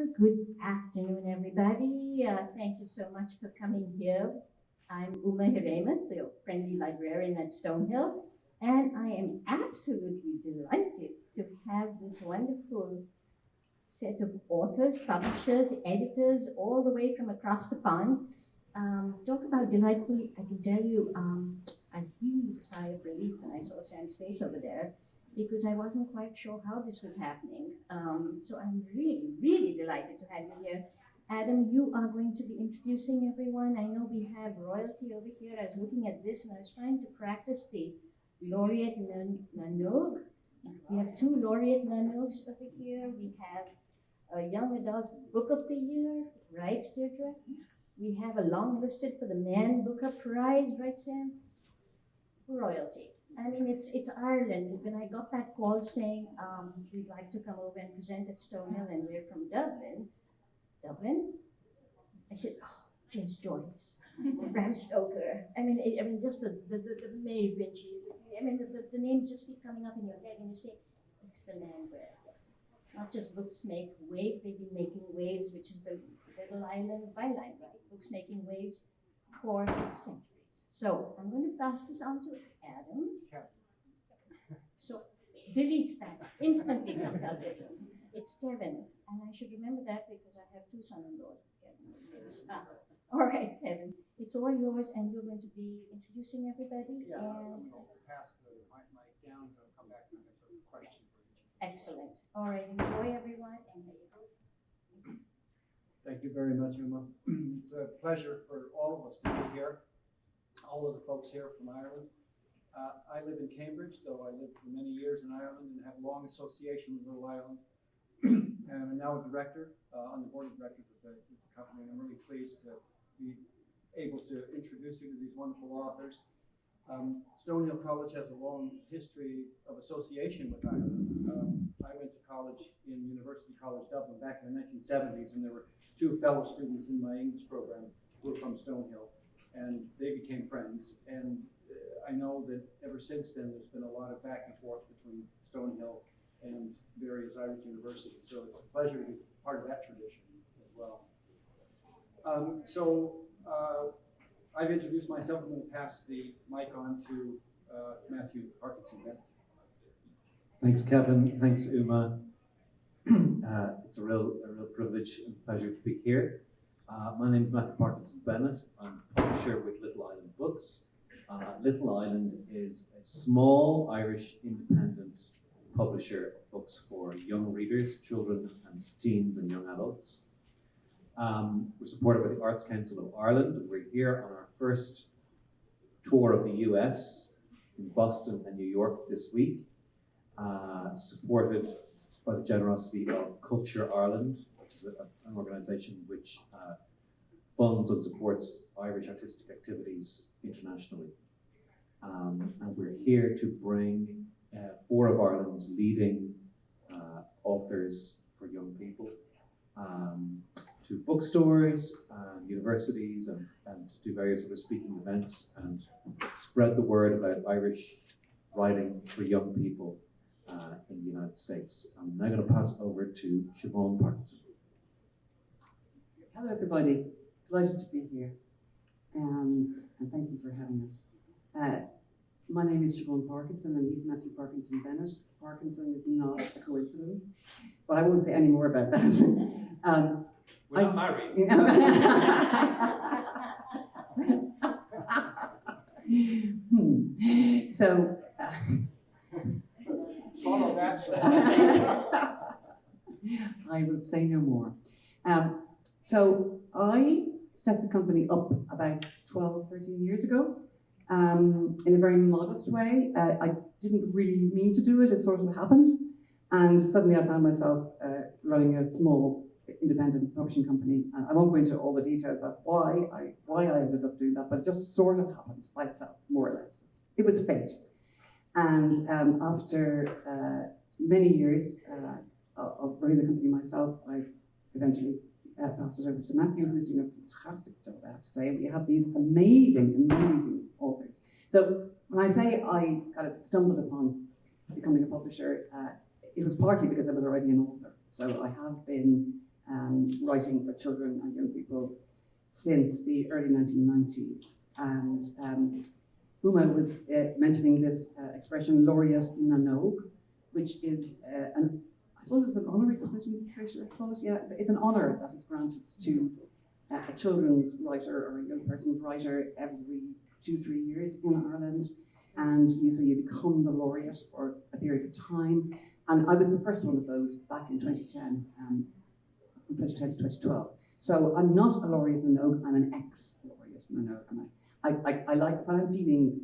Well, good afternoon, everybody. Thank you so much for coming here. I'm Uma Hiremat, the friendly librarian at Stonehill, and I am absolutely delighted to have this wonderful set of authors, publishers, editors, all the way from across the pond. Talk about delightful. I can tell you, I heaved a sigh of relief when I saw Sam's face over there, because I wasn't quite sure how this was happening. So I'm really, really delighted to have you here. Adam, you are going to be introducing everyone. I know we have royalty over here. I was looking at this and I was trying to practice the laureate Nanog. We have two laureate Nanogs over here. We have a young adult book of the year, right, Deirdre? We have a long listed for the Man Booker Prize, right, Sam? Royalty. I mean, it's Ireland. When I got that call saying we'd like to come over and present at Stonehill and we're from Dublin, I said, oh, James Joyce, Bram Stoker. I mean, just the May Vinci. I mean, the names just keep coming up in your head, and you say, it's the man where, yes. Not just books make waves; they've been making waves, which is the little island byline, right? Books making waves for centuries. So I'm going to pass this on to Adam. So delete that instantly from television. It's Kevin, and I should remember that because I have two son-in-laws. All right, Kevin, it's all yours, and you're going to be introducing everybody. Yeah, and I'll pass the mic down, and I'll come back and have a question for each. Excellent. All right, enjoy everyone, and there you go. Thank you very much, Uma. It's a pleasure for all of us to be here. All of the folks here from Ireland. I live in Cambridge, though I lived for many years in Ireland and have a long association with Little Ireland. And I'm now a director on the board of directors with the company, and I'm really pleased to be able to introduce you to these wonderful authors. Stonehill College has a long history of association with Ireland. I went to college in University College Dublin back in the 1970s, and there were two fellow students in my English program who were from Stonehill, and they became friends. And I know that ever since then, there's been a lot of back and forth between Stonehill and various Irish universities. So it's a pleasure to be part of that tradition as well. I've introduced myself. I'm going to pass the mic on to Matthew Parkinson. Thanks, Kevin. Thanks, Uma. It's a real privilege and pleasure to be here. My name is Matthew Parkinson Bennett. I'm a publisher with Little Island Books. Little Island is a small Irish independent publisher of books for young readers, children and teens and young adults. We're supported by the Arts Council of Ireland, and we're here on our first tour of the US in Boston and New York this week, supported by the generosity of Culture Ireland, which is an organisation which funds and supports Irish artistic activities internationally. And we're here to bring four of Ireland's leading authors for young people to bookstores, universities, and to do various other speaking events and spread the word about Irish writing for young people in the United States. I'm now going to pass over to Siobhan Parkinson. Hello, everybody. Delighted to be here, and thank you for having us. My name is Siobhan Parkinson, and he's Matthew Parkinson Bennett. Parkinson is not a coincidence, but I won't say any more about that. We're not married. So, Follow that. I will say no more. So I set the company up about 12, 13 years ago in a very modest way. I didn't really mean to do it, it sort of happened. And suddenly I found myself running a small independent publishing company. I won't go into all the details about why I ended up doing that, but it just sort of happened by itself, more or less. It was fate. And after many years of running the company myself, I eventually passed it over to Matthew, who's doing a fantastic job, I have to say. We have these amazing authors. So when I say I kind of stumbled upon becoming a publisher, it was partly because I was already an author. So I have been writing for children and young people since the early 1990s. And Uma was mentioning this expression, laureate na nóg, which is I suppose it's an honorary position, Trish, I call it. Yeah, it's an honor that is granted to a children's writer or a young person's writer every 2-3 years in Ireland. And so you become the laureate for a period of time. And I was the first one of those back in 2010, from 2010 to 2012. So I'm not a laureate na nóg, I'm an ex-laureate na nóg. And I like, when I'm feeling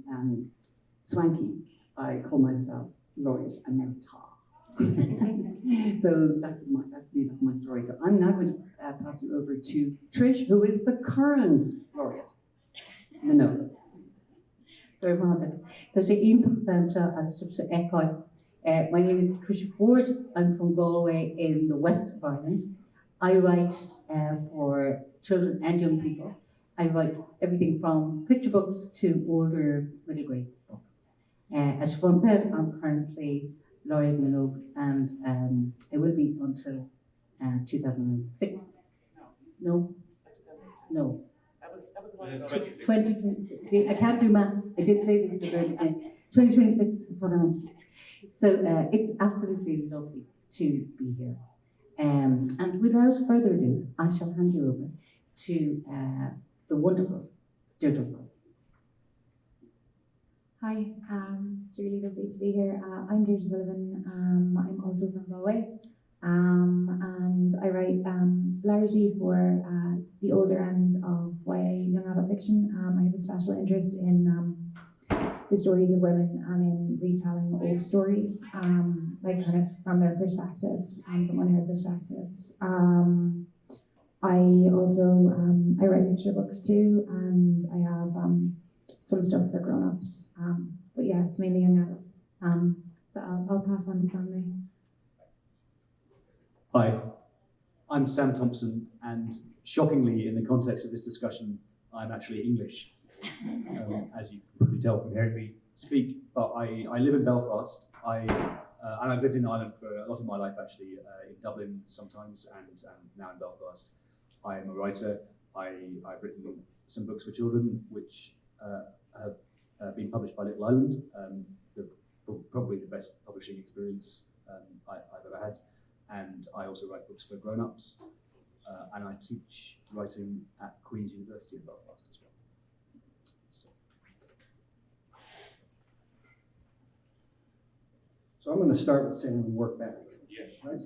swanky, I call myself laureate emerita. So that's me, that's my story. So I'm now going to pass you over to Trish, who is the current laureate na nóg. My name is Patricia Ford. I'm from Galway in the west of Ireland. I write for children and young people. I write everything from picture books to older middle grade books. As Siobhan said, I'm currently laureate na nóg, and it will be until 2006. No? No. That was a while ago. 2026. See, I can't do maths. I did say this at the very beginning. 2026 is what I meant to say. So it's absolutely lovely to be here. And without further ado, I shall hand you over to the wonderful Deirdre Sullivan. Hi, it's really lovely to be here. I'm Deirdre Sullivan. I'm also from Galway, and I write largely for the older end of YA young adult fiction. I have a special interest in the stories of women and in retelling old stories, like kind of from their perspectives, from unheard perspectives. I also I write picture books too, and I have some stuff for grown-ups. But yeah, it's mainly young adults. So I'll pass on to Stanley. Hi, I'm Sam Thompson, and shockingly, in the context of this discussion, I'm actually English, as you can probably tell from hearing me speak. But I live in Belfast, and I've lived in Ireland for a lot of my life, actually, in Dublin sometimes, and now in Belfast. I am a writer. I've written some books for children, which have been published by Little Island, probably the best publishing experience I've ever had. And I also write books for grown-ups, and I teach writing at Queen's University in Belfast as well. So I'm going to start with Sam and work back. Yes. Right?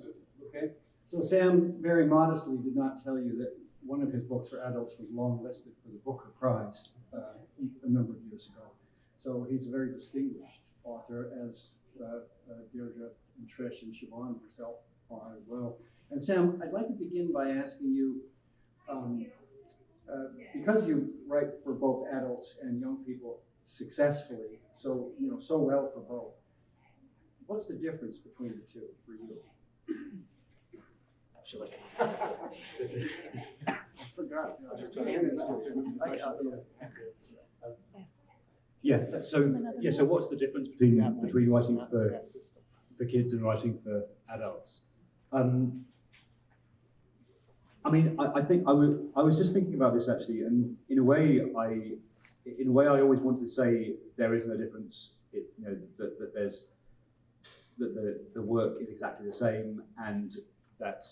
Okay. So Sam very modestly did not tell you that one of his books for adults was long-listed for the Booker Prize a number of years ago. So he's a very distinguished author, as Deirdre and Trish and Siobhan herself are as well. And Sam, I'd like to begin by asking you, because you write for both adults and young people successfully, so well for both, what's the difference between the two for you? I forgot. So what's the difference between writing for kids and writing for adults? I think I was just thinking about this actually, and in a way I always wanted to say there is no difference. That the work is exactly the same, and that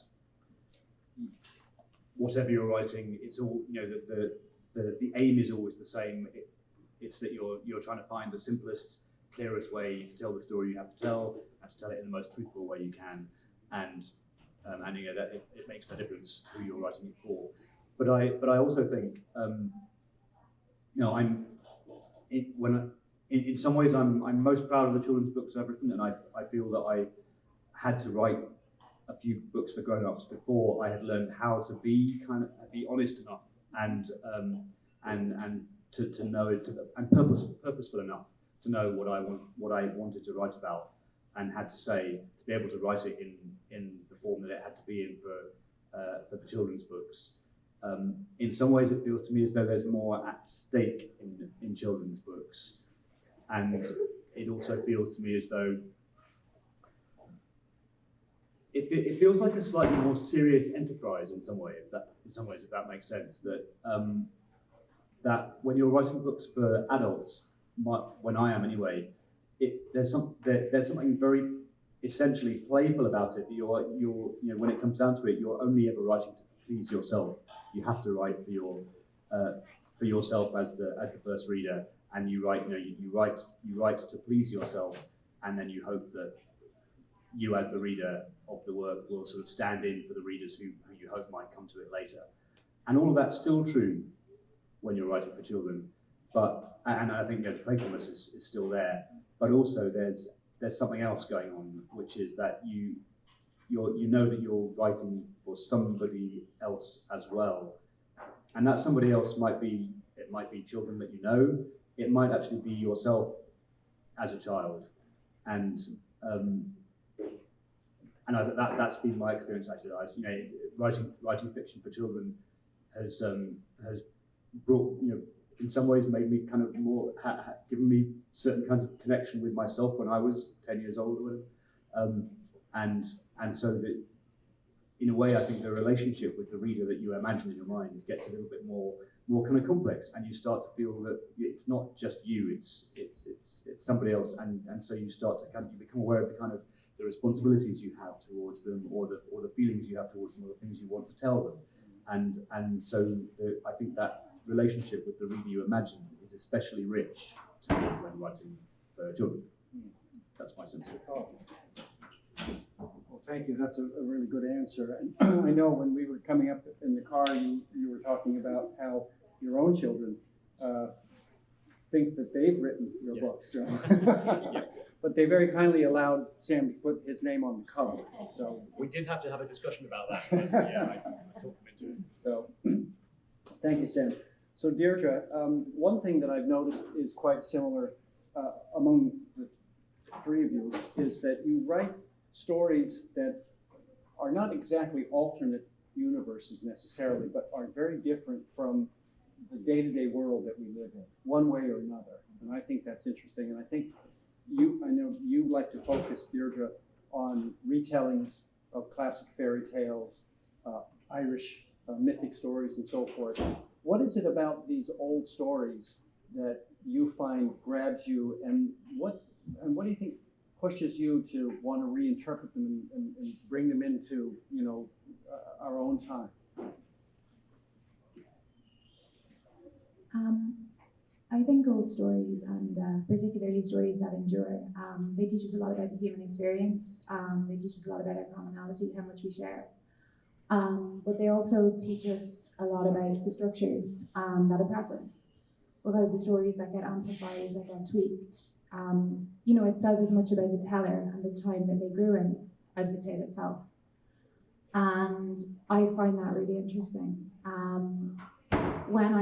whatever you're writing, it's all the aim is always the same. It's that you're trying to find the simplest, clearest way to tell the story you have to tell, and to tell it in the most truthful way you can, and that it makes no difference who you're writing it for. But I also think in some ways I'm most proud of the children's books I've written, and I feel that I had to write a few books for grown-ups before I had learned how to be honest enough and to know it and purposeful enough to know what I wanted to write about, and had to say, to be able to write it in the form that it had to be in for the children's books. In some ways, it feels to me as though there's more at stake in children's books, and it also feels to me as though it feels like a slightly more serious enterprise in some ways, if that makes sense. That that when you're writing books for adults, when I am anyway, there's something very essentially playful about it. That you're when it comes down to it, you're only ever writing to please yourself. You have to write for yourself as the first reader, and you write to please yourself, and then you hope that you as the reader of the work will sort of stand in for the readers who you hope might come to it later. And all of that's still true when you're writing for children, and I think the playfulness is still there, but also there's something else going on, which is that you know that you're writing for somebody else as well, and that somebody else might be children that you know, it might actually be yourself as a child, and that's been my experience actually. Writing fiction for children has brought, in some ways made me kind of more, given me certain kinds of connection with myself when I was 10 years old or whatever. And so that, in a way, I think the relationship with the reader that you imagine in your mind gets a little bit more kind of complex, and you start to feel that it's not just you, it's somebody else, and so you start to you become aware of the responsibilities you have towards them, or the feelings you have towards them, or the things you want to tell them, and so I think that relationship with the reader you imagine is especially rich to me when writing for children. That's my sense of it. Oh. Well, thank you. That's a really good answer. And I know when we were coming up in the car, you were talking about how your own children think that they've written your books. So. But they very kindly allowed Sam to put his name on the cover. So we did have to have a discussion about that. But yeah, I talked them into it. So thank you, Sam. So Deirdre, one thing that I've noticed is quite similar among the three of you is that you write stories that are not exactly alternate universes necessarily, but are very different from the day-to-day world that we live in, one way or another. And I think that's interesting. And I think I know you like to focus, Deirdre, on retellings of classic fairy tales, Irish mythic stories, and so forth. What is it about these old stories that you find grabs you, and what do you think pushes you to want to reinterpret them and bring them into our own time? I think old stories, and particularly stories that endure, they teach us a lot about the human experience. They teach us a lot about our commonality, how much we share. But they also teach us a lot about the structures that oppress us, because the stories that get amplified, that get tweaked, it says as much about the teller and the time that they grew in as the tale itself. And I find that really interesting. When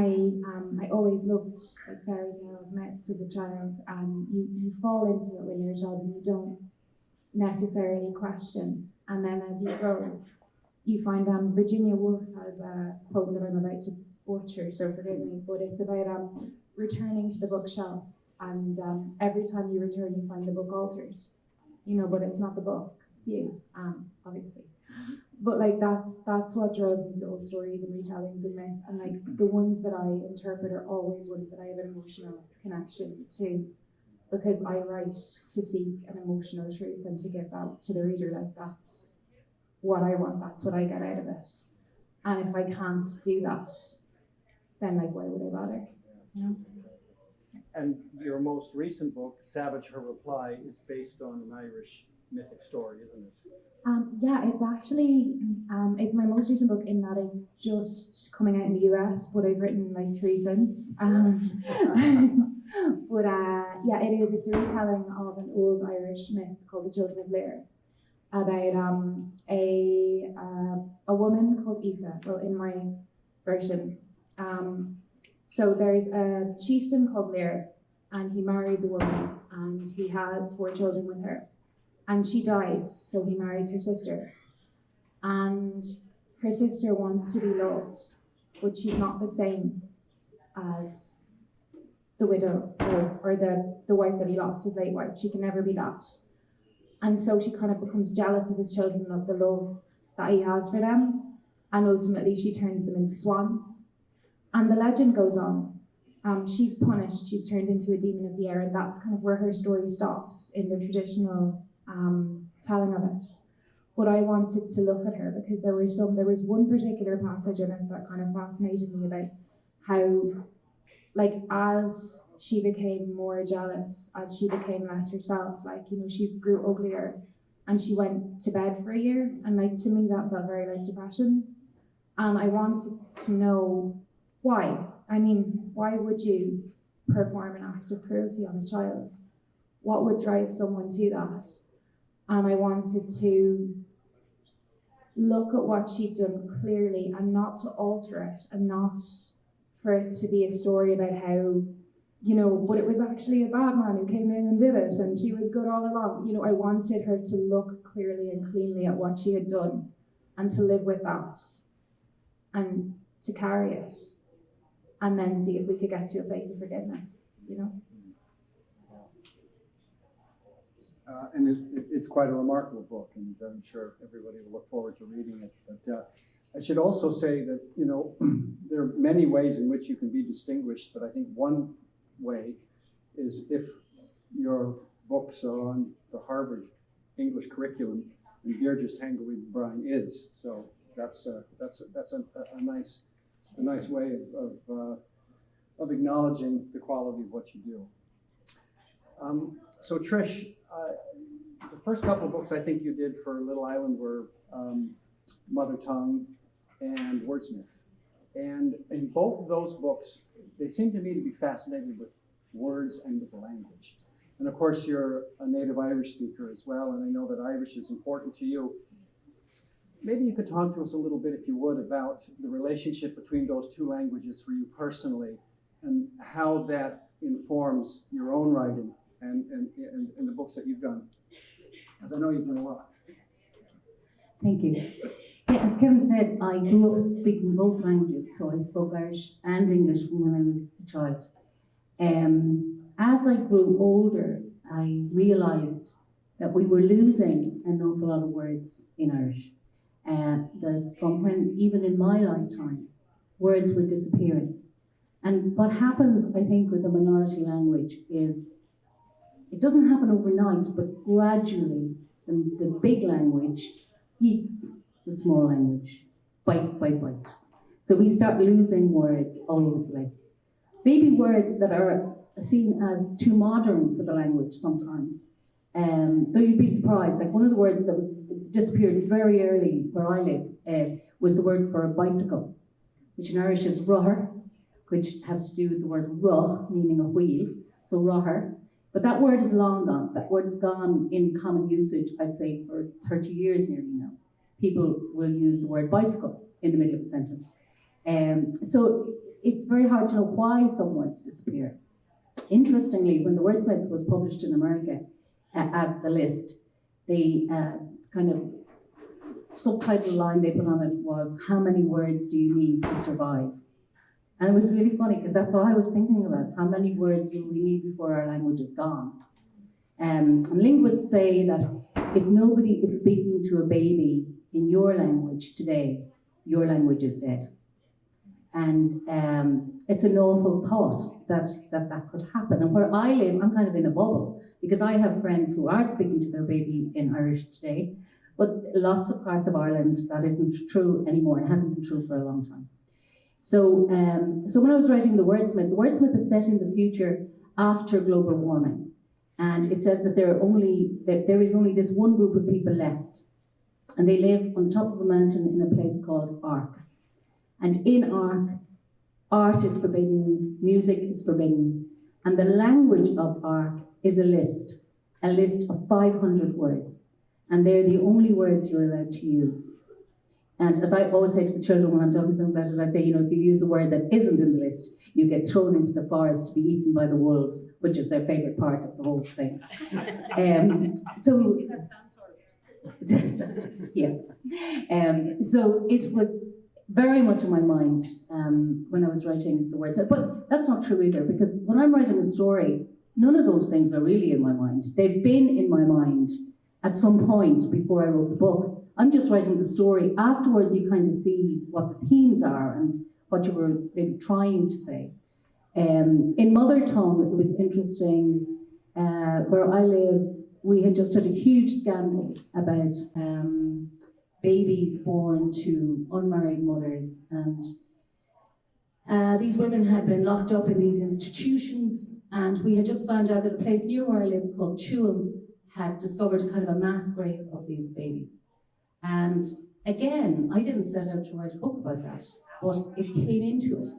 I always loved fairy tales, myths as a child, and you fall into it when you're a child and you don't necessarily question. And then as you grow, you find Virginia Woolf has a quote that I'm about to butcher, so forgive me, but it's about returning to the bookshelf, and every time you return, you find the book altered, but it's not the book, it's you, obviously. But that's what draws me to old stories and retellings and myth, and the ones that I interpret are always ones that I have an emotional connection to, because I write to seek an emotional truth and to give that to the reader. That's what I want, that's what I get out of it. And if I can't do that, then why would I bother? And your most recent book, Savage Her Reply, is based on an Irish mythic story, isn't it? Yeah, it's actually, it's my most recent book in that it's just coming out in the US, but I've written 3 since. But yeah, it is. It's a retelling of an old Irish myth called The Children of Lear, about a woman called Aoife, well, in my version. So there's a chieftain called Lear, and he marries a woman, and he has 4 children with her. And she dies, so he marries her sister. And her sister wants to be loved, but she's not the same as the widow or the wife that he lost, his late wife. She can never be that. And so she kind of becomes jealous of his children and of the love that he has for them. And ultimately she turns them into swans. And the legend goes on. She's punished, she's turned into a demon of the air, and that's kind of where her story stops in the traditional telling of it. But I wanted to look at her because there was one particular passage in it that kind of fascinated me about how, like, as she became more jealous, as she became less herself, like, you know, she grew uglier and she went to bed for a year. And like, to me, that felt very like depression. And I wanted to know why. I mean, why would you perform an act of cruelty on a child? What would drive someone to that? And I wanted to look at what she'd done clearly and not to alter it, and not for it to be a story about how, you know, but it was actually a bad man who came in and did it and she was good all along. You know, I wanted her to look clearly and cleanly at what she had done and to live with that and to carry it, and then see if we could get to a place of forgiveness, you know. And it's quite a remarkable book, and I'm sure everybody will look forward to reading it. But I should also say that, you know, there are many ways in which you can be distinguished, but I think one way is if your books are on the Harvard English curriculum, and Deirdre's Tanglewed Brine is. So that's a nice way of acknowledging the quality of what you do. So Trish, the first couple of books I think you did for Little Island were Mother Tongue and Wordsmith. And in both of those books, they seem to me to be fascinated with words and with the language. And of course, you're a native Irish speaker as well, and I know that Irish is important to you. Maybe you could talk to us a little bit, if you would, about the relationship between those two languages for you personally, and how that informs your own writing and the books that you've done. Because I know you've done a lot. Thank you. Yeah, as Kevin said, I grew up speaking both languages, so I spoke Irish and English from when I was a child. As I grew older, I realised that we were losing an awful lot of words in Irish. That from when, even in my lifetime, words were disappearing. And what happens, I think, with a minority language is, it doesn't happen overnight, but gradually the big language eats the small language, bite by bite. So we start losing words all over the place. Maybe words that are seen as too modern for the language sometimes. Though you'd be surprised, like one of the words that was disappeared very early where I live was the word for bicycle, which in Irish is ruther, which has to do with the word ruh, meaning a wheel, so ruther. But that word is long gone. That word is gone in common usage, I'd say, for 30 years nearly now. People will use the word bicycle in the middle of a sentence. So it's very hard to know why some words disappear. Interestingly, when the Wordsmith was published in America as the list, the kind of subtitle line they put on it was, "How many words do you need to survive?" And it was really funny because that's what I was thinking about. How many words will we need before our language is gone? Linguists say that if nobody is speaking to a baby in your language today, your language is dead. And it's an awful thought that could happen. And where I live, I'm kind of in a bubble because I have friends who are speaking to their baby in Irish today, but lots of parts of Ireland that isn't true anymore and hasn't been true for a long time. So when I was writing the Wordsmith is set in the future after global warming. And it says that there is only this one group of people left. And they live on the top of a mountain in a place called Ark. And in Ark, art is forbidden, music is forbidden. And the language of Ark is a list of 500 words. And they're the only words you're allowed to use. And as I always say to the children when I'm talking to them about it, I say, you know, if you use a word that isn't in the list, you get thrown into the forest to be eaten by the wolves, which is their favourite part of the whole thing. So is that sound yes. So it was very much in my mind when I was writing the words. But that's not true either, because when I'm writing a story, none of those things are really in my mind. They've been in my mind at some point before I wrote the book. I'm just writing the story. Afterwards, you kind of see what the themes are and what you were maybe trying to say. In Mother Tongue, it was interesting. Where I live, we had just had a huge scandal about babies born to unmarried mothers, and these women had been locked up in these institutions, and we had just found out that a place near where I live called Chewham had discovered kind of a mass grave of these babies. And again, I didn't set out to write a book about that, but it came into it.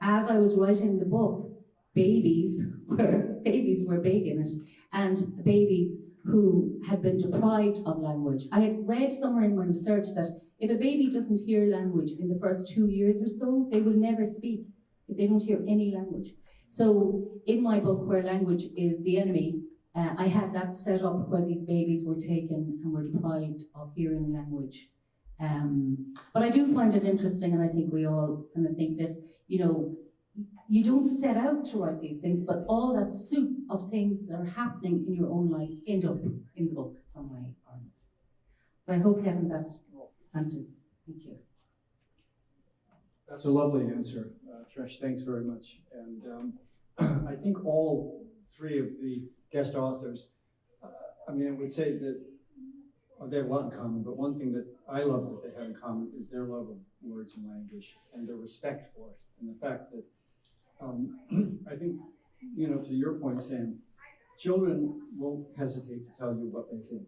As I was writing the book, babies were big in it, and babies who had been deprived of language. I had read somewhere in my research that if a baby doesn't hear language in the first 2 years or so, they will never speak if they don't hear any language. So in my book, Where Language is the Enemy, I had that set up where these babies were taken and were deprived of hearing language. But I do find it interesting, and I think we all kind of think this, you don't set out to write these things, but all that soup of things that are happening in your own life end up in the book some way or another. So I hope, Kevin, that answers. Thank you. That's a lovely answer, Trish. Thanks very much. And I think all three of the guest authors, I would say that they have a lot in common, but one thing that I love that they have in common is their love of words and language and their respect for it, and the fact that I think, to your point, Sam, children won't hesitate to tell you what they think.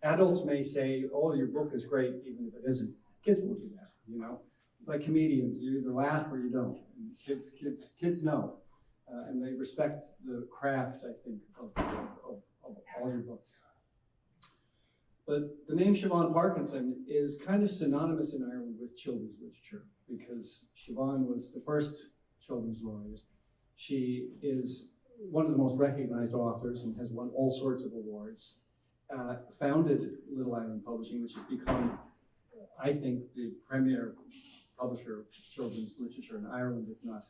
Adults may say, "Oh, your book is great," even if it isn't. Kids will do that. It's like comedians; you either laugh or you don't. And kids know, and they respect the craft, I think, of all your books. But the name Siobhan Parkinson is kind of synonymous in Ireland with children's literature, because Siobhan was the first children's laureate. She is one of the most recognized authors and has won all sorts of awards. Founded Little Island Publishing, which has become, I think, the premier publisher of children's literature in Ireland, if not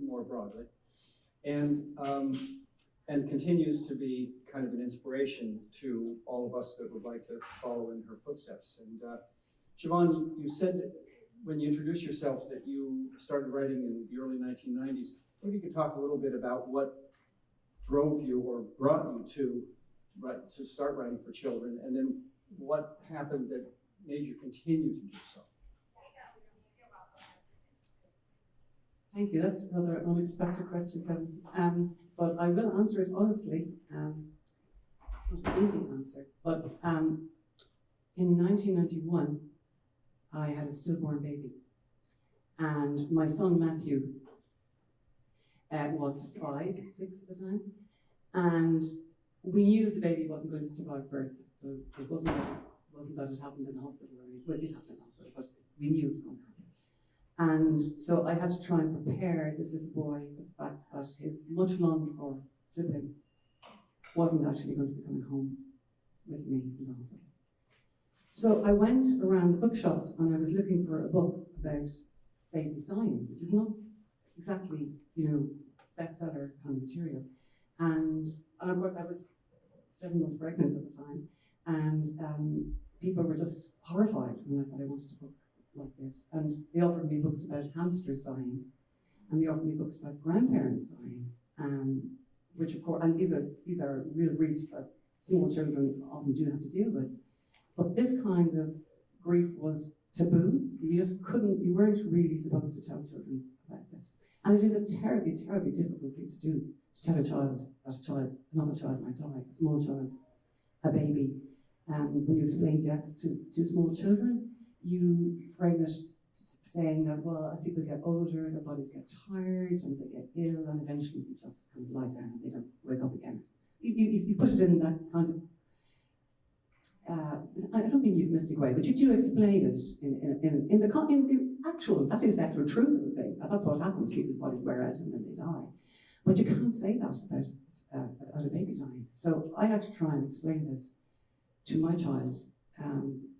more broadly. And continues to be kind of an inspiration to all of us that would like to follow in her footsteps. And Siobhan, you said that when you introduced yourself that you started writing in the early 1990s. Maybe you could talk a little bit about what drove you or brought you to start writing for children, and then what happened that made you continue to do so. Thank you. That's a rather unexpected question, Kevin. But I will answer it honestly. It's not an easy answer, but in 1991, I had a stillborn baby, and my son Matthew was 5, 6 at the time, and we knew the baby wasn't going to survive birth. So it wasn't that it happened in the hospital, or anything. Well, it did happen in the hospital, but we knew it was going to happen. And so I had to try and prepare this little boy for the fact that his much longed for sibling wasn't actually going to be coming home with me from the hospital. So I went around the bookshops and I was looking for a book about babies dying, which is not exactly, bestseller kind of material. And of course I was 7 months pregnant at the time, and people were just horrified when I said I wanted a book like this. And they offered me books about hamsters dying, and they offered me books about grandparents dying, which of course, and these are real griefs that small children often do have to deal with. But this kind of grief was taboo. You weren't really supposed to tell children about this. And it is a terribly, terribly difficult thing to do, to tell a child that another child might die, a small child, a baby. When you explain death to small children, you frame it saying that, well, as people get older, their bodies get tired and they get ill, and eventually they just kind of lie down and they don't wake up again. You put it in that kind of, I don't mean euphemistic way, but you do explain it in the actual, that is the actual truth of the thing. That's what happens, people's bodies wear out and then they die. But you can't say that about a baby dying. So I had to try and explain this to my child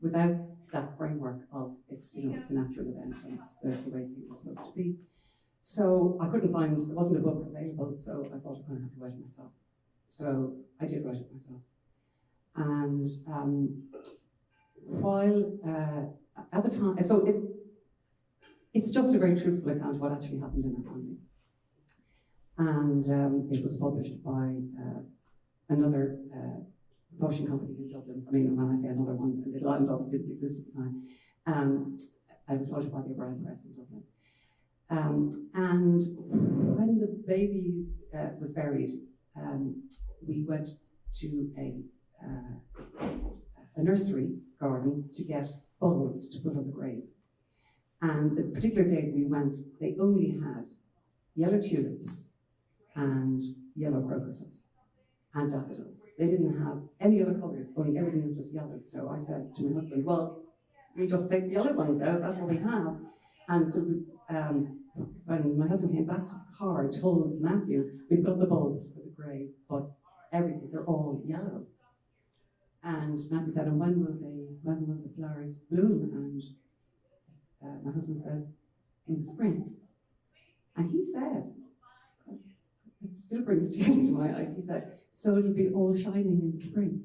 without that framework of it's a natural event and it's the way things are supposed to be. So I couldn't find, there wasn't a book available, so I thought I'm going to have to write it myself. So I did write it myself. And while at the time, so it's just a very truthful account of what actually happened in our family. And it was published by another publishing company in Dublin. I mean, when I say another one, Little Island obviously didn't exist at the time. I was published by the O'Brien Press in Dublin. And when the baby was buried, we went to a nursery garden to get bulbs to put on the grave. And the particular day we went, they only had yellow tulips and yellow crocuses and daffodils. They didn't have any other colours, only everything was just yellow. So I said to my husband, well, we just take the yellow ones out, that's what we have. And so when my husband came back to the car, I told Matthew, we've got the bulbs for the grave, but everything, they're all yellow. And Matthew said, and when will the flowers bloom? And my husband said, in the spring. And he said, it still brings tears to my eyes, he said, so it'll be all shining in the spring.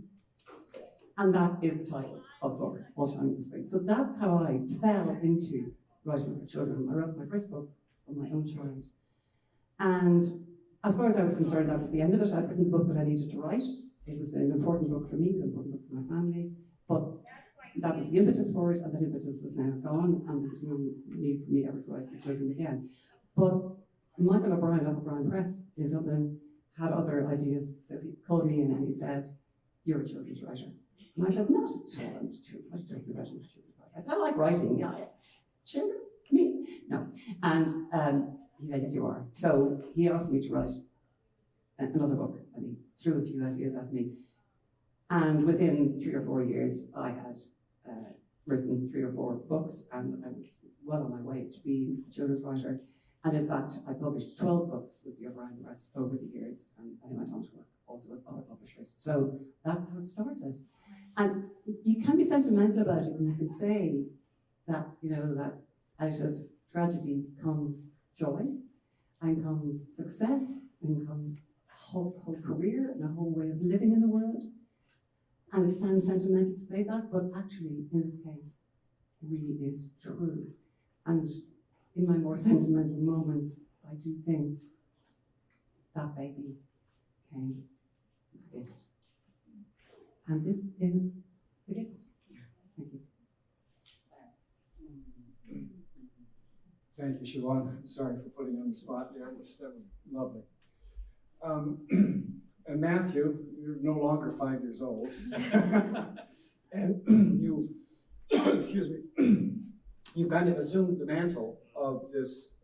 And that is the title of the book, All Shining in the Spring. So that's how I fell into writing for children. I wrote my first book for my own child. And as far as I was concerned, that was the end of it. I'd written the book that I needed to write. It was an important book for me, an important book for my family. But that was the impetus for it, and that impetus was now gone, and there was no need for me ever to write for children again. But Michael O'Brien of O'Brien Press in Dublin had other ideas, so he called me in and he said, you're a children's writer. And I said, not at all, I'm a children's writer. I said, I like writing, yeah. Children? Me? No. And he said, yes, you are. So he asked me to write another book, and he threw a few ideas at me. And within 3 or 4 years, I had written 3 or 4 books, and I was well on my way to being a children's writer. And in fact, I published 12 books with the O'Brien Press over the years, and I went on to work also with other publishers. So that's how it started. And you can be sentimental about it, and you can say that, you know, that out of tragedy comes joy, and comes success, and comes a whole career and a whole way of living in the world. And it sounds sentimental to say that, but actually, in this case, it really is true. And in my more sentimental moments, I do think that baby came with a gift. And this is the gift. Thank you. Thank you, Siobhan. Sorry for putting you on the spot there. That was lovely. And Matthew, you're no longer 5 years old. And you, excuse me, you kind of assumed the mantle of this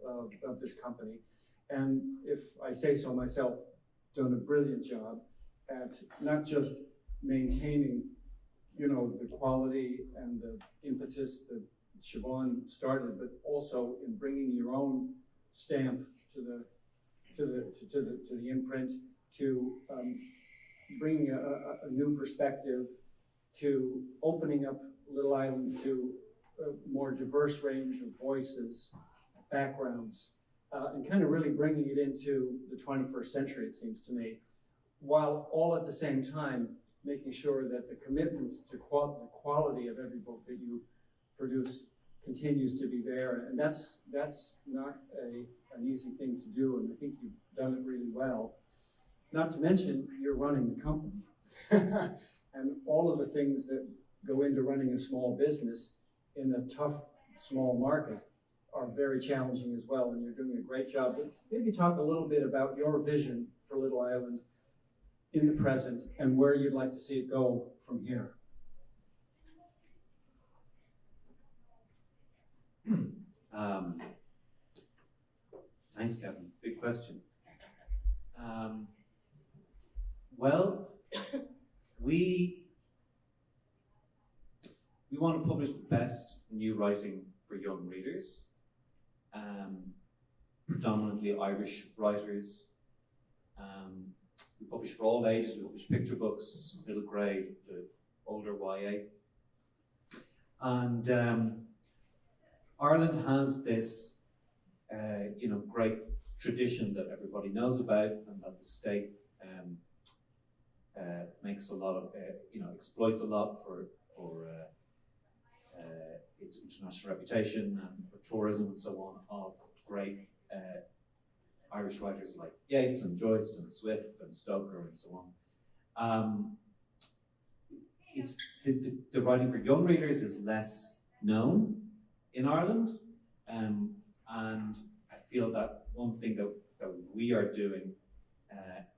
company. And if I say so myself, done a brilliant job at not just maintaining, you know, the quality and the impetus that Siobhan started, but also in bringing your own stamp to the imprint, to bringing a new perspective, to opening up Little Island to a more diverse range of voices, backgrounds, and kind of really bringing it into the 21st century, it seems to me, while all at the same time making sure that the commitment to the quality of every book that you produce continues to be there. And that's not an easy thing to do, and I think you've done it really well. Not to mention, you're running the company. And all of the things that go into running a small business in a tough, small market are very challenging as well, and you're doing a great job. But maybe talk a little bit about your vision for Little Island in the present and where you'd like to see it go from here. Thanks, Kevin. Big question. Well, we want to publish the best new writing for young readers, predominantly Irish writers. We publish for all ages. We publish picture books, middle grade to older YA. And Ireland has this great tradition that everybody knows about, and that the state makes a lot of, exploits a lot for its international reputation and for tourism and so on, of great Irish writers like Yeats and Joyce and Swift and Stoker and so on. It's the writing for young readers is less known in Ireland, and I feel that one thing that we are doing,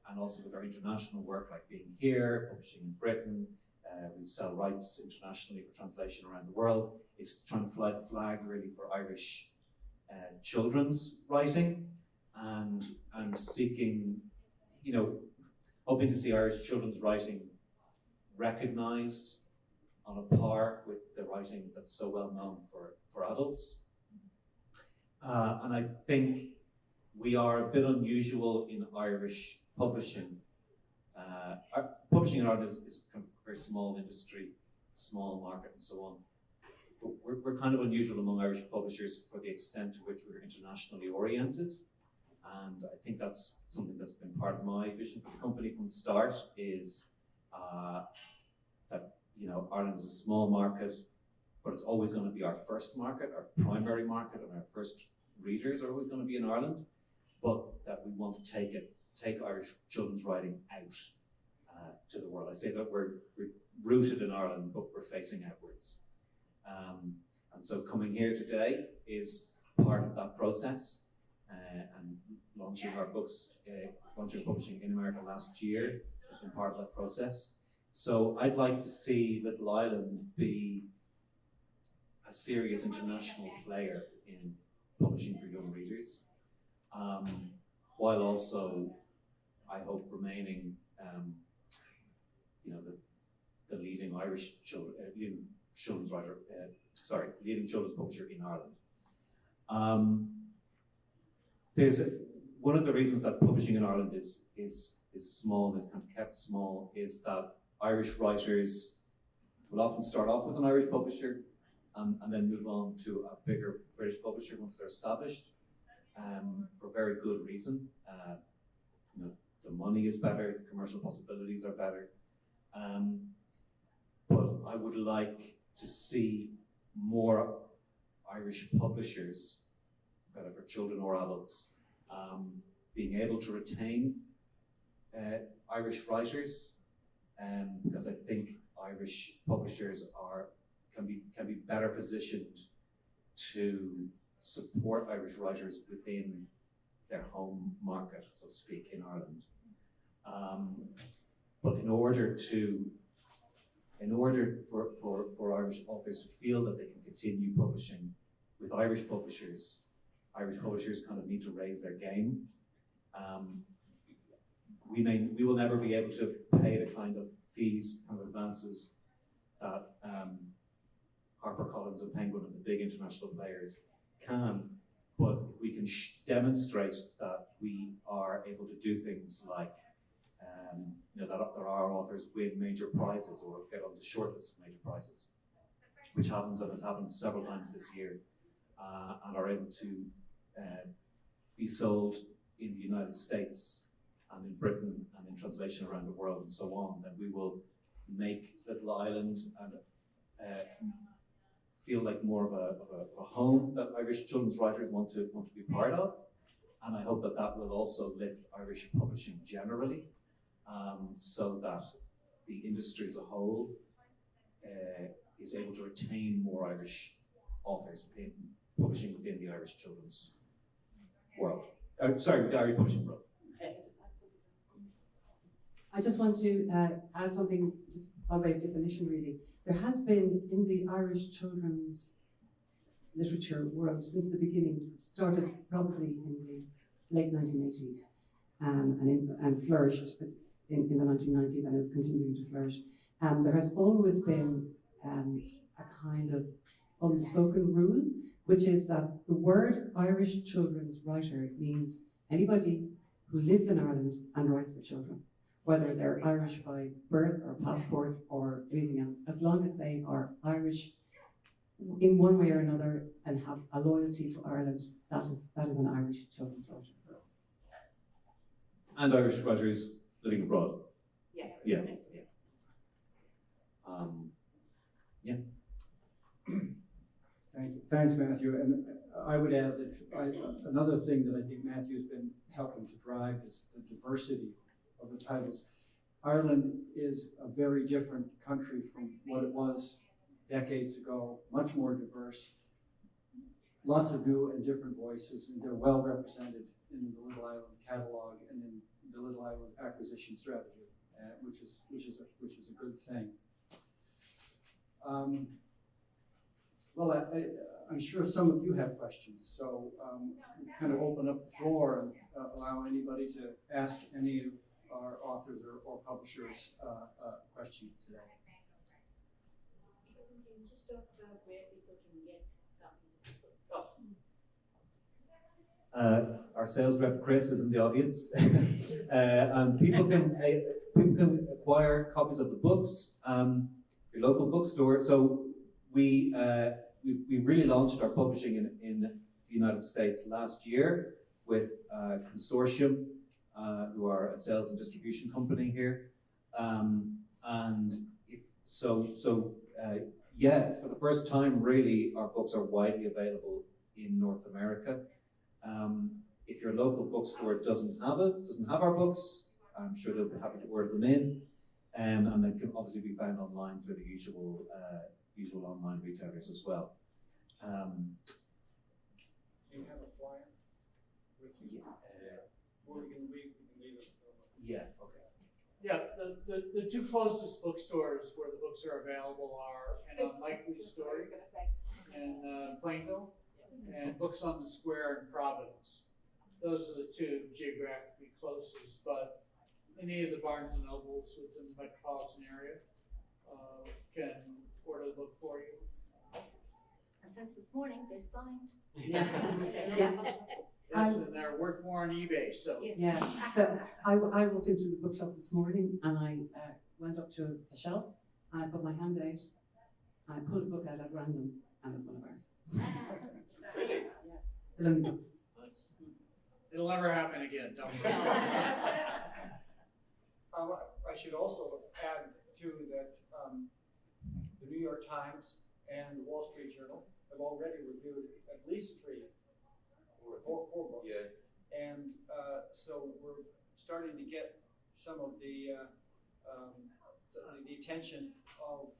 and also with our international work, like being here, publishing in Britain, we sell rights internationally for translation around the world, is trying to fly the flag really for Irish children's writing, and seeking, hoping to see Irish children's writing recognised on a par with the writing that's so well known for adults. And I think we are a bit unusual in Irish publishing. Publishing in Ireland is kind of a very small industry, small market and so on. But we're kind of unusual among Irish publishers for the extent to which we're internationally oriented. And I think that's something that's been part of my vision for the company from the start, is that Ireland is a small market, but it's always going to be our first market, our primary market, and our first readers are always going to be in Ireland, but that we want to take Irish children's writing out to the world. I say that we're rooted in Ireland, but we're facing outwards. And so coming here today is part of that process, and launching our books, launching publishing in America last year has been part of that process. So I'd like to see Little Island be a serious international player in publishing for young readers, while also, I hope, remaining, the leading Irish children's writer, leading children's publisher in Ireland. There's one of the reasons that publishing in Ireland is small, and is kind of kept small, is that Irish writers will often start off with an Irish publisher and then move on to a bigger British publisher once they're established, for very good reason. The money is better, the commercial possibilities are better. But I would like to see more Irish publishers, whether for children or adults, being able to retain Irish writers, because I think Irish publishers can be better positioned to support Irish writers within their home market, so to speak, in Ireland. But in order for Irish authors to feel that they can continue publishing with Irish publishers kind of need to raise their game. We will never be able to pay the kind of fees, kind of advances that HarperCollins and Penguin and the big international players can, but if we can demonstrate that we are able to do things like that our authors win major prizes or get on the shortlist of major prizes, which happens and has happened several times this year, and are able to be sold in the United States and in Britain and in translation around the world and so on, then we will make Little Island and feel like more of a home that Irish children's writers want to be part of. And I hope that will also lift Irish publishing generally, so that the industry as a whole is able to retain more Irish authors publishing within the Irish children's world. The Irish publishing world. I just want to add something, just by way of definition really. There has been in the Irish children's literature world since the beginning, started probably in the late 1980s and flourished in the 1990s and is continuing to flourish. There has always been a kind of unspoken rule, which is that the word Irish children's writer means anybody who lives in Ireland and writes for children, whether they're Irish by birth or passport or anything else, as long as they are Irish in one way or another and have a loyalty to Ireland, that is an Irish children's writer for us. And Irish writers living abroad. Yes. Yeah. Yeah. Thanks, Matthew. And I would add that another thing that I think Matthew's been helping to drive is the diversity of the titles. Ireland is a very different country from what it was decades ago, much more diverse, lots of new and different voices, and they're well represented in the Little Island catalog and in the Little Island acquisition strategy, which is a good thing. Well, I'm sure some of you have questions, so kind of open up the floor and allow anybody to ask any of our authors or publishers a question today. Can you just talk about where people can get copies of the book? Our sales rep Chris is in the audience, and people can acquire copies of the books, your local bookstore. So we really launched our publishing in the United States last year with a consortium who are a sales and distribution company here, yeah, for the first time, really, our books are widely available in North America. If your local bookstore doesn't have our books, I'm sure they'll be happy to order them in, and they can obviously be found online through the usual online retailers as well. Do you have a flyer with you? Or we can leave it. Yeah. Okay. Yeah, the two closest bookstores where the books are available are An Unlikely Story in Plainville and Books on the Square in Providence. Those are the two geographically closest, but any of the Barnes and Nobles within the metropolitan area can order the book for you. And since this morning, they're signed. Yeah. Yes, and they're worth more on eBay, so. Yeah, so I walked into the bookshop this morning and I went up to a shelf and I put my hand out and I pulled a book out at random and it's one of ours. Really? Yeah. The Lonely Book. Nice. It'll never happen again, don't worry. I should also add too that the New York Times and the Wall Street Journal have already reviewed at least four books. Yeah. And so we're starting to get some of the attention of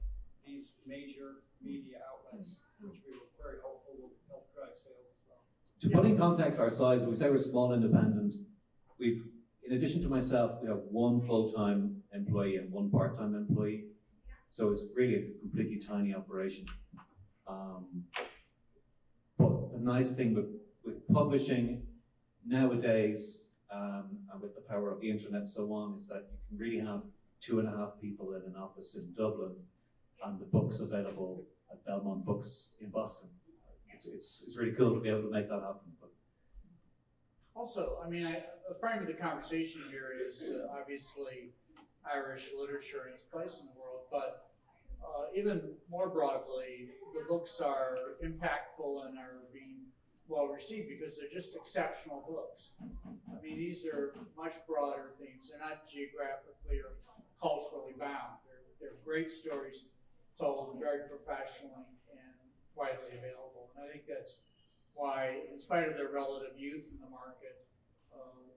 these major media outlets, which we were very hopeful will help drive sales as well. To put in context our size, we say we're small independent. In addition to myself, we have one full-time employee and one part-time employee. So it's really a completely tiny operation. But the nice thing with publishing nowadays, and with the power of the internet and so on, is that you can really have 2.5 people in an office in Dublin and the books available at Belmont Books in Boston. It's really cool to be able to make that happen. But Also, I mean, the frame of the conversation here is obviously Irish literature and its place in the world, but even more broadly, the books are impactful and are being well received because they're just exceptional books. I mean, these are much broader themes. They're not geographically or culturally bound. They're great stories told very professionally and widely available. And I think that's why, in spite of their relative youth in the market,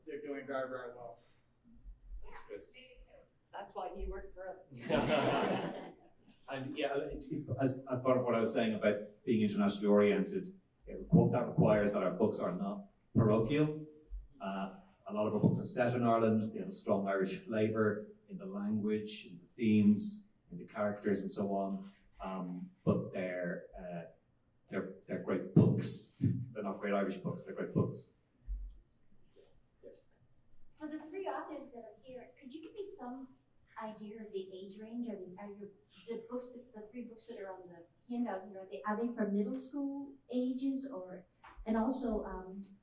they're doing very, very well. Thanks, Chris. That's why he works for us. And yeah, as part of what I was saying about being internationally oriented, that requires that our books are not parochial. A lot of our books are set in Ireland. They have a strong Irish flavour in the language, in the themes, in the characters, and so on. But they're great books. They're not great Irish books. They're great books. Yes. For the three authors that are here, could you give me some idea of the age range? Are the books, the three books that are on the handout here, are they for middle school ages, or? And also,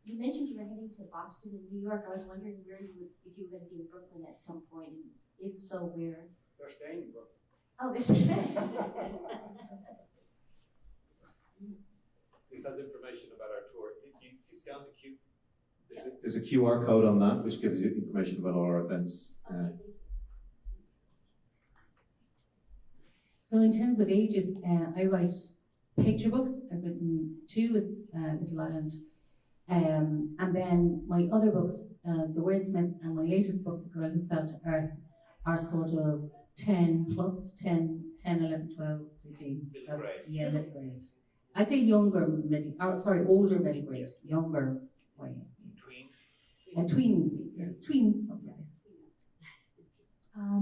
you mentioned you were heading to Boston and New York. I was wondering if you were going to be in Brooklyn at some point, and if so, where? They're staying in Brooklyn. Oh, this. This has information about our tour. If you scan the Q, there's a QR code on that which gives you information about all our events. So in terms of ages, I write picture books. I've written 2 with Little Island. And then my other books, The Wordsmith and my latest book, The Girl Who Fell to Earth, are sort of 10 plus, 10, 11, 12, 13. Middle grade. Yeah, middle grade. I'd say younger middle, older middle grade, younger way. Tween. And tweens, yes, tweens, that's right.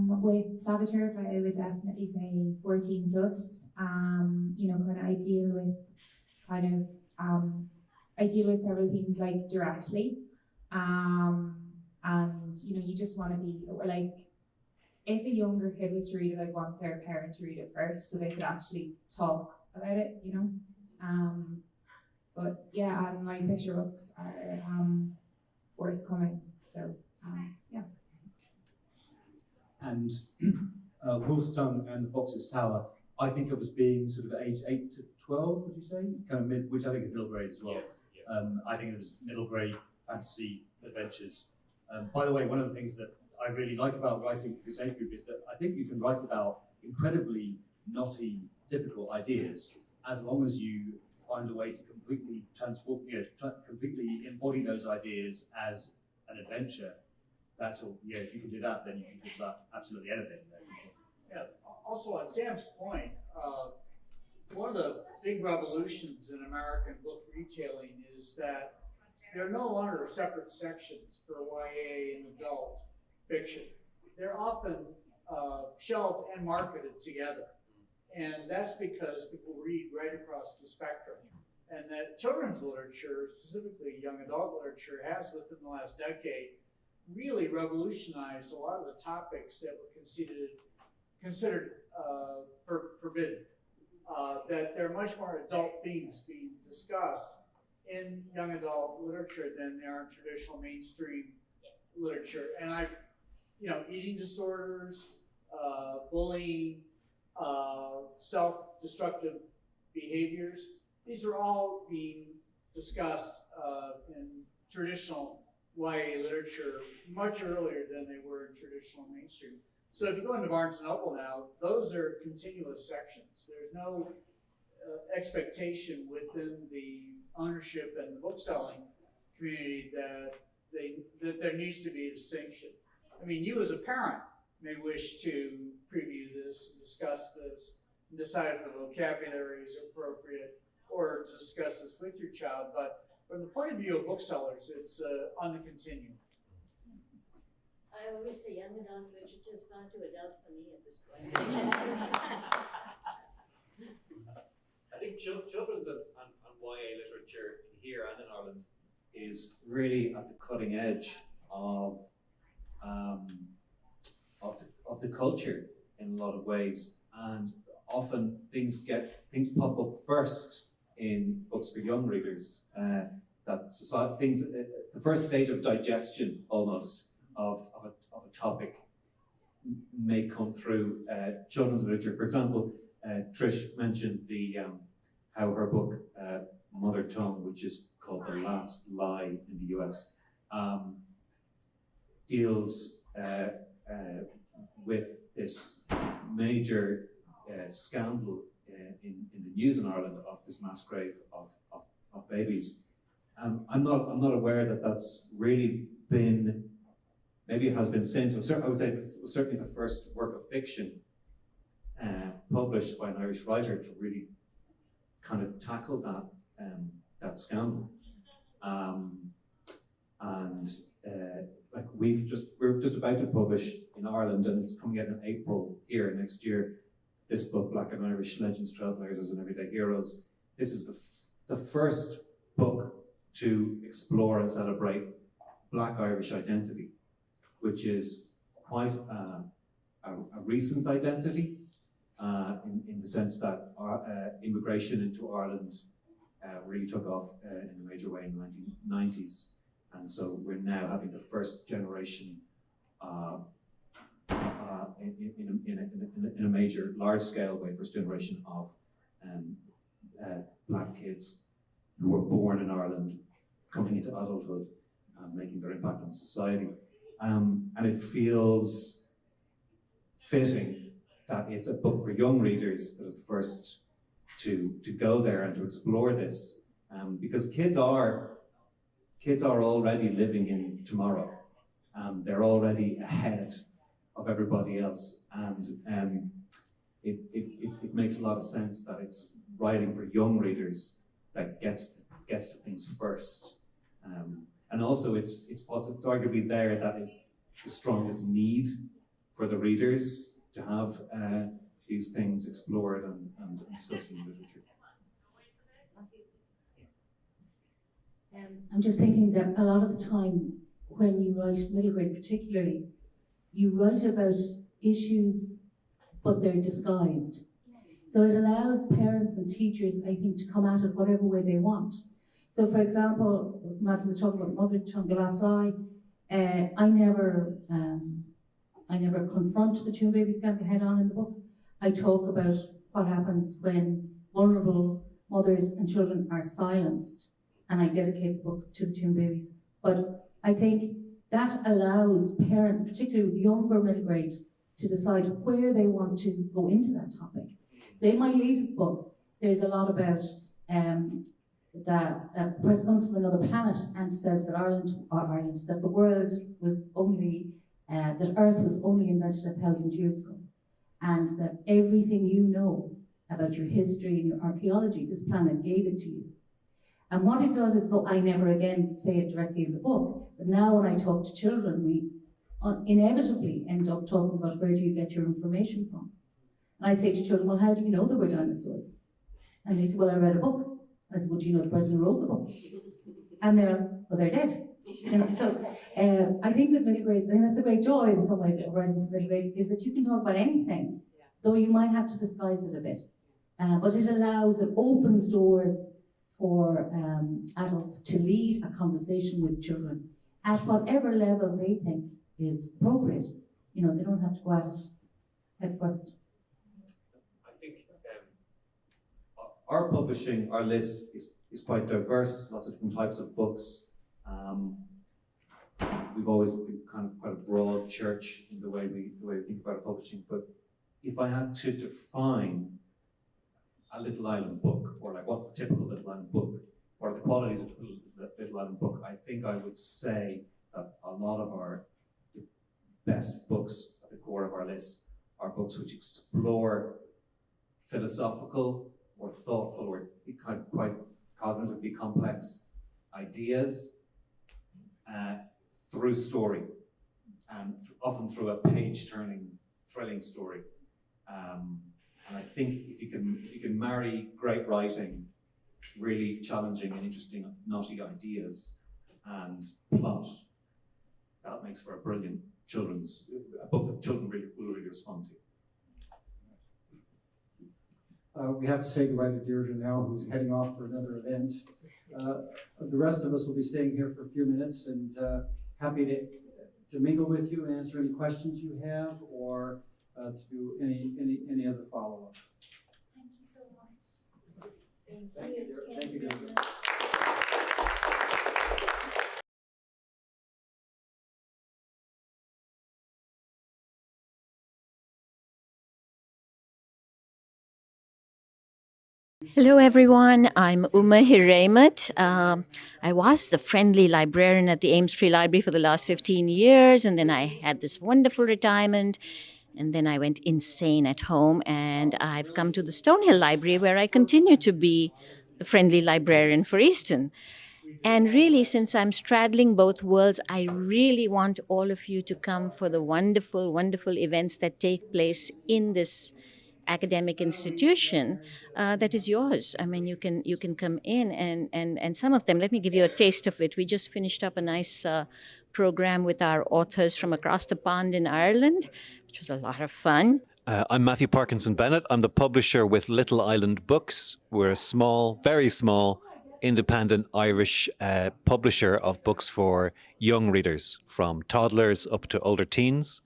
With Saboteur, I would definitely say 14 plus. You know, kind of I deal with several themes like directly, and you know, you just want to be like, if a younger kid was to read it, I'd want their parent to read it first so they could actually talk about it, you know. But yeah, and my picture books are forthcoming, so yeah. And Wolf's Tongue and the Fox's Tower, I think of as being sort of age 8 to 12, would you say? Kind of mid, which I think is middle grade as well. Yeah. I think it was middle grade fantasy adventures. By the way, one of the things that I really like about writing for this age group is that I think you can write about incredibly knotty, difficult ideas as long as you find a way to completely transform, completely embody those ideas as an adventure. That's all. Yeah, if you can do that, then you can talk about absolutely anything. Yeah. Also, on Sam's point, one of the big revolutions in American book retailing is that there are no longer separate sections for YA and adult fiction. They're often shelved and marketed together. And that's because people read right across the spectrum. And that children's literature, specifically young adult literature, has within the last decade really revolutionized a lot of the topics that were considered forbidden. That there are much more adult themes being discussed in young adult literature than there are in traditional mainstream literature. And eating disorders, bullying, self-destructive behaviors, these are all being discussed in traditional YA literature much earlier than they were in traditional mainstream. So if you go into Barnes & Noble now, those are continuous sections. There's no expectation within the ownership and the bookselling community that there needs to be a distinction. I mean, you as a parent may wish to preview this, discuss this, and decide if the vocabulary is appropriate, or to discuss this with your child, but from the point of view of booksellers, it's on the continuum. I always say young adult literature is not too adult for me at this point. I think children's and YA literature here and in Ireland is really at the cutting edge of the culture in a lot of ways, and often things pop up first in books for young readers. The first stage of digestion almost of a topic may come through children's literature. For example, Trish mentioned how her book Mother Tongue, which is called The Last Lie in the US, deals with this major scandal in the news in Ireland of this mass grave of babies. I'm not aware that that's really been, maybe it has been since, but I would say it was certainly the first work of fiction published by an Irish writer to really kind of tackle that scandal. We're just about to publish in Ireland, and it's coming out in April here next year, this book, Black and Irish Legends, Trailblazers and Everyday Heroes. This is the first book to explore and celebrate Black Irish identity, which is quite a recent identity in the sense that immigration into Ireland really took off in a major way in the 1990s. And so we're now having the first generation in a major, large-scale way, first generation of Black kids who were born in Ireland, coming into adulthood, making their impact on society. And it feels fitting that it's a book for young readers that is the first to go there and to explore this, because kids are already living in tomorrow. They're already ahead of everybody else, and it makes a lot of sense that it's writing for young readers that gets to things first. And also it's arguably there that is the strongest need for the readers to have these things explored and discussed in literature. I'm just thinking that a lot of the time when you write middle grade particularly, you write about issues, but they're disguised. So it allows parents and teachers, I think, to come at it whatever way they want. So for example, Matthew was talking about Mother Tongue, the Last Lie. I never confront the Tune Baby scandal head on in the book. I talk about what happens when vulnerable mothers and children are silenced, and I dedicate the book to the Tune Babies. But I think that allows parents, particularly with younger middle grade, to decide where they want to go into that topic. So in my latest book, there's a lot about that the person comes from another planet and says that that the world was only, that Earth was only invented 1,000 years ago, and that everything you know about your history and your archaeology, this planet gave it to you. And what it does is, though I never again say it directly in the book, but now when I talk to children, we inevitably end up talking about where do you get your information from. And I say to children, well, how do you know there were dinosaurs? And they say, well, I read a book. I said, well, do you know the person who wrote the book? And they're like, well, they're dead. You know, so I think with middle grade, and that's a great joy in some ways of writing for middle grade, is that you can talk about anything, though you might have to disguise it a bit. But it opens doors for adults to lead a conversation with children at whatever level they think is appropriate. You know, they don't have to go at it head first. I think our publishing, our list is quite diverse, lots of different types of books. We've always been kind of quite a broad church in the way we think about publishing. But if I had to define a Little Island book, or like what's the typical Little Island book, or the qualities of the Little Island book, I think I would say that a lot of the best books at the core of our list are books which explore philosophical or thoughtful or kind of quite cognitively complex ideas through story, and often through a page-turning, thrilling story. And I think if you can marry great writing, really challenging and interesting, knotty ideas, and plot, that makes for a brilliant a book that children will really respond to. We have to say goodbye to Deirdre now, who's heading off for another event. The rest of us will be staying here for a few minutes, and happy to mingle with you and answer any questions you have, or to do any other follow-up. Thank you so much. Thank you, Thank you, Deirdre. Hello, everyone. I'm Uma Hiremat. I was the friendly librarian at the Ames Free Library for the last 15 years, and then I had this wonderful retirement, and then I went insane at home, and I've come to the Stonehill Library, where I continue to be the friendly librarian for Easton. And really, since I'm straddling both worlds, I really want all of you to come for the wonderful, wonderful events that take place in this academic institution that is yours. I mean, you can come in and some of them, let me give you a taste of it. We just finished up a nice program with our authors from across the pond in Ireland, which was a lot of fun. I'm Matthew Parkinson Bennett. I'm the publisher with Little Island Books. We're a small, very small, independent Irish publisher of books for young readers, from toddlers up to older teens.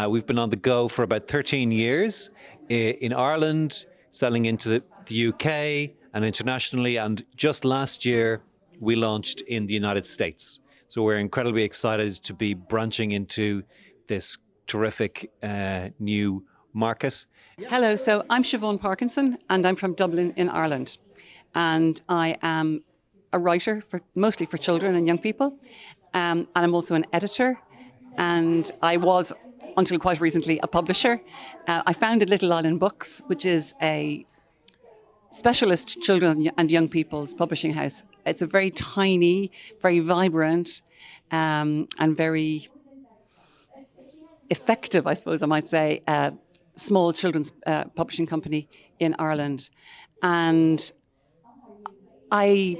We've been on the go for about 13 years in Ireland, selling into the UK and internationally, and just last year we launched in the United States. So we're incredibly excited to be branching into this terrific new market. Hello, so I'm Siobhan Parkinson and I'm from Dublin in Ireland. And I am a writer mostly for children and young people. And I'm also an editor. And I was, until quite recently, a publisher. I founded Little Island Books, which is a specialist children and young people's publishing house. It's a very tiny, very vibrant, and very effective, I suppose I might say, small children's publishing company in Ireland. And I'm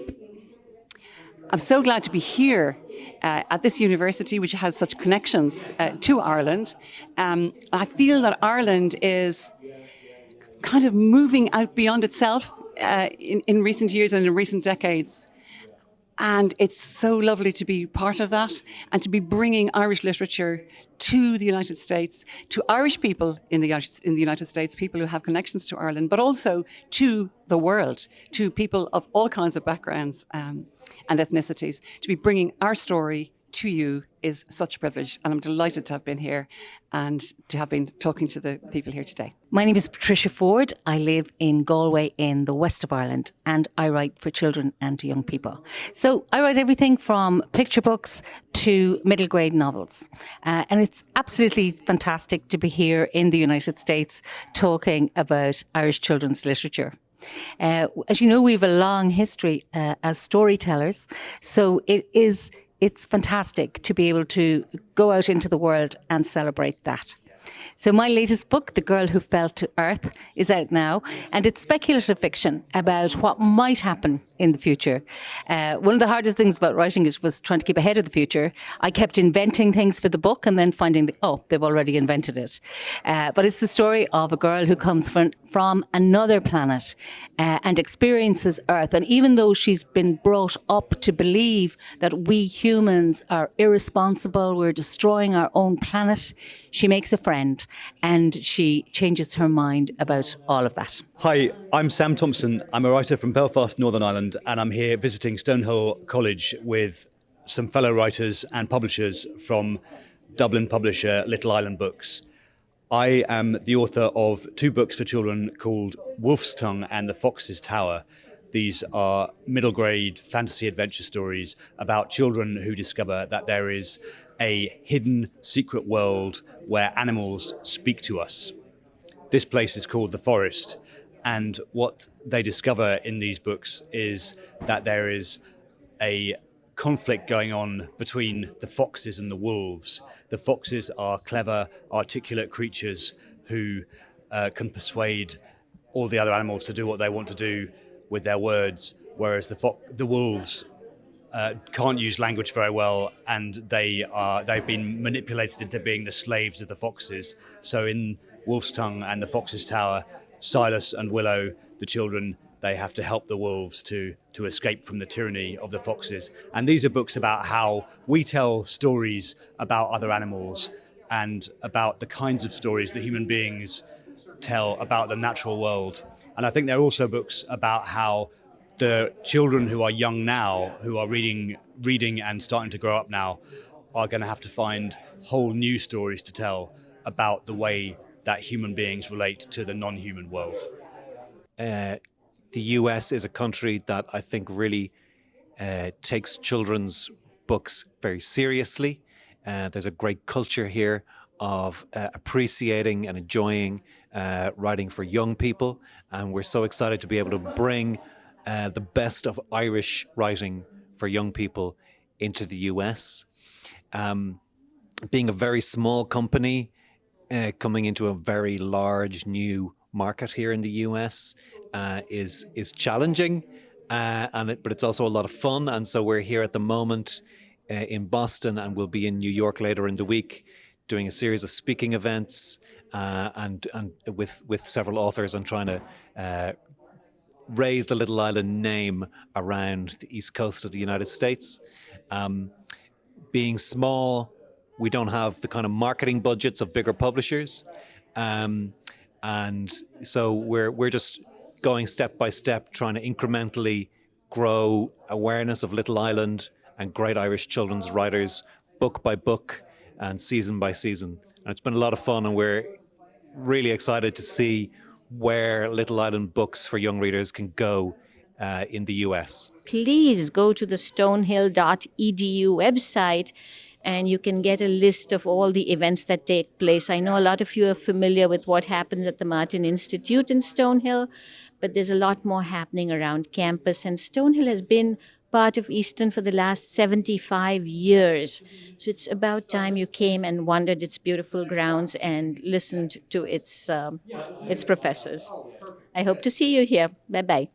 so glad to be here at this university, which has such connections to Ireland. I feel that Ireland is kind of moving out beyond itself in recent years and in recent decades. And it's so lovely to be part of that and to be bringing Irish literature to the United States, to Irish people in the United States, people who have connections to Ireland, but also to the world, to people of all kinds of backgrounds and ethnicities. To be bringing our story to you is such a privilege, and I'm delighted to have been here and to have been talking to the people here today. My name is Patricia Ford. I live in Galway in the west of Ireland, and I write for children and young people. So I write everything from picture books to middle grade novels. And it's absolutely fantastic to be here in the United States talking about Irish children's literature. As you know, we have a long history as storytellers, so it's fantastic to be able to go out into the world and celebrate that. So my latest book, The Girl Who Fell to Earth, is out now, and it's speculative fiction about what might happen in the future. One of the hardest things about writing it was trying to keep ahead of the future. I kept inventing things for the book and then finding they've already invented it. But it's the story of a girl who comes from another planet and experiences Earth. And even though she's been brought up to believe that we humans are irresponsible, we're destroying our own planet, she makes a friend and she changes her mind about all of that. Hi, I'm Sam Thompson. I'm a writer from Belfast, Northern Ireland, and I'm here visiting Stonehill College with some fellow writers and publishers from Dublin publisher Little Island Books. I am the author of 2 books for children called Wolf's Tongue and The Fox's Tower. These are middle grade fantasy adventure stories about children who discover that there is a hidden secret world where animals speak to us. This place is called the Forest. And what they discover in these books is that there is a conflict going on between the foxes and the wolves. The foxes are clever, articulate creatures who can persuade all the other animals to do what they want to do with their words, whereas the wolves can't use language very well, and they've been manipulated into being the slaves of the foxes. So in Wolf's Tongue and The Fox's Tower, Silas and Willow, the children, they have to help the wolves to escape from the tyranny of the foxes. And these are books about how we tell stories about other animals and about the kinds of stories that human beings tell about the natural world. And I think they're also books about how the children who are young now, who are reading and starting to grow up now, are going to have to find whole new stories to tell about the way that human beings relate to the non-human world. The US is a country that I think really takes children's books very seriously. There's a great culture here of appreciating and enjoying writing for young people, and we're so excited to be able to bring the best of Irish writing for young people into the US. Being a very small company, coming into a very large new market here in the US is challenging, but it's also a lot of fun. And so we're here at the moment in Boston, and we'll be in New York later in the week doing a series of speaking events and with several authors and trying to raise the Little Island name around the East Coast of the United States. Being small, we don't have the kind of marketing budgets of bigger publishers. And so we're just going step by step, trying to incrementally grow awareness of Little Island and great Irish children's writers, book by book and season by season. And it's been a lot of fun, and we're really excited to see where Little Island Books for Young Readers can go in the US. Please go to the stonehill.edu website and you can get a list of all the events that take place. I know a lot of you are familiar with what happens at the Martin Institute in Stonehill, but there's a lot more happening around campus, and Stonehill has been part of Easton for the last 75 years. So it's about time you came and wandered its beautiful grounds and listened to its professors. I hope to see you here. Bye-bye.